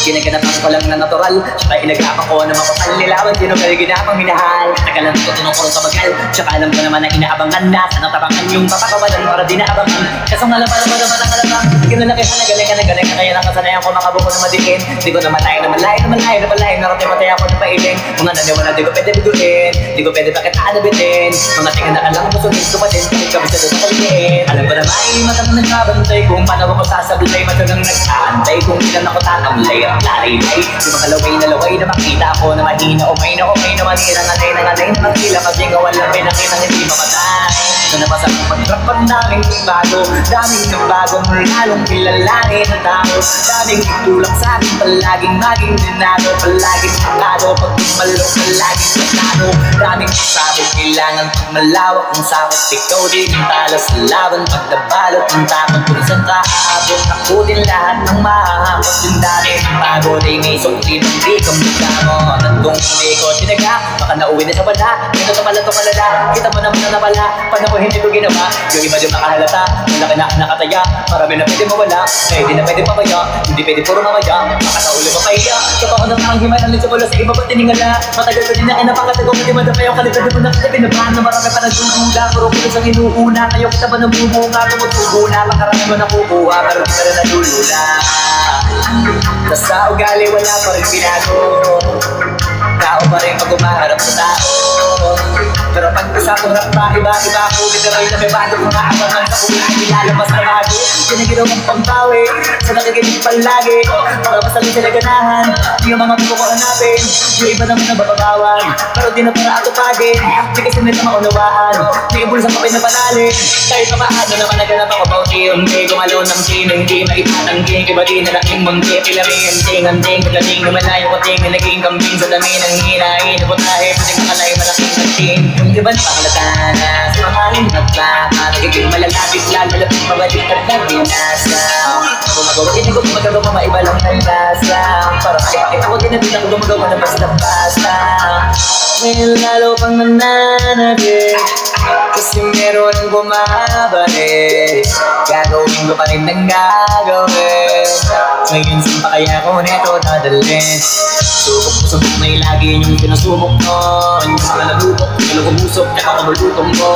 Ginaganapan ko lang na natural, tsaka inagapan ko na makapal. Nilawan, sinugal, ginapang minahal. Katagal lang tutunong ko sa bagal, tsaka alam ko naman na inaabangan na. Sana tabangan yung papakawalan para di naabangan. Kasang nalaman naman ang alabang. Kinalaki ka na galing ka kaya nakasanayan ko makabuko na madikin. Di ko na malayo na malayo. Naratay ako na pailing. Mga naniwala di ko pwede biguin. Di ko pwede bakit aanabitin. Mga tingin na kalang musunin tumatin. Kahit ka bisa doon kaliin. Alam ko na ba ay matang nagbabantay. Kung paano ko sasablay matagang nag-aantay. Kung ilan ako tatamlay at lalaylay. Di makalaway na laway na makita ako na mahina. Umay na manira na ngalay na magkila. Kasi nga walang pinakitang hindi mamatay. Na napasang mag-trap ang daming bago. Daming nagbago lalong kilalanin ang tao. Daming itulak sa akin palaging maging dinado. Palaging akado pag tumalong palaging matano. Daming sabi kailangan pag malawak ang sakot. Ikaw din yung talo sa laban. Pag nabalot ang takot kung saan ka aabot. Nakutin lahat ng mahahakot. Yung dami ng bago di may sukli ng di ka magkamo. Nandong hindi ko tinaga. Baka nauwi na sa bala. Ito to malala. Kita mo naman na napala. Paano ko hindi ko ginawa? Yung iba din makahalata. Malaki na nakataya. Marami na pwede mawala. Kaya di na pwede pamaya. Hindi pwede puro mamaya. Makataulo mapahiya. Kapag ako nang himan ang litsabolo sa iba ba't tiningala. Matagal ko din na kinapakatago. Hindi madapa yung kalipad mo na kita pinabahan. Na marami pa nagtutula. Puro kulos ang inuuna. Tayo kita ba nabumunga. Tumutubo na. Makarami mo nakukuha. Pero di pa rin nalulula. Sa ugali wala pa rin binago. Tao pa rin pag umaharap sa tao. Pero pag usapang rap pa, iba ako. Bitaray na may bago kung naabangan sa kung nilalabas na bago. Pinagiraw mong pangbawi sa nakikinig palagi. Para masalit sila ganahan, yung mga buko ko hanapin. Yung iba naman na bababawan, pero di na para atupagin. Di kasi nila maunawaan, di ibul sa kapay na panalin. Kahit pa paano naman naganap ako paunti-unti. Gumalaw ng sino, hindi maitatangking. Iba di na laking munti, pilarin, ting-anting. Pagdating na malayo ko ting, naging kambing sa dami ng hinahin. Putahe, puting makalay, malaking kanting. Yung iba na pahalata na sa mamaling naglaka. Nagiging malalapit, lalapit, mabalik at nabinasa. Gumagawa din ako, gumagawa maiba lang ng lasa. Para makipakita ko din na din ako gumagawa na basta-basta. Ngayon lalo pang nananabik, kasi meron ang bumabalik. Gagawin ko pa rin ng gagawin. Ngayon saan pa kaya ko neto dadalhin? Subok may lagi yung pinasubok mo. Yung mga nalubok, nalugubusok, tsaka kabalutong mo.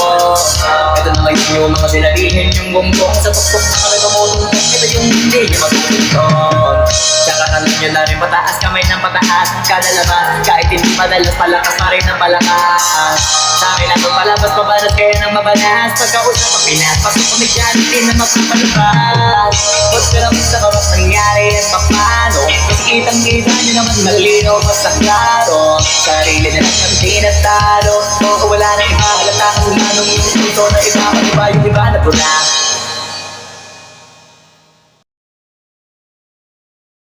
Ito na ngayon yung mga sinalihin yung bumbong. Sa tuktok na kami tumutong. Ito yung hindi niya matututong. Tsaka alam nyo na rin pataas, kamay ng pataas. Kalalabas, kahit hindi madalas, palakas pa rin ang palakas. Sa akin na palabas, mabalas kaya ng mabalas. Pagkausap ang pinas, pasok kami dyan, hindi na mapapalabas. Huwag ka lang sa kamas nangyari at papano. Kasi kitang-kita nyo naman malino, basta klaro. Sarili na lang ang tinatalo. Oo, wala na iba, halata kasi manong yung puso na iba. Iba yung iba na pula.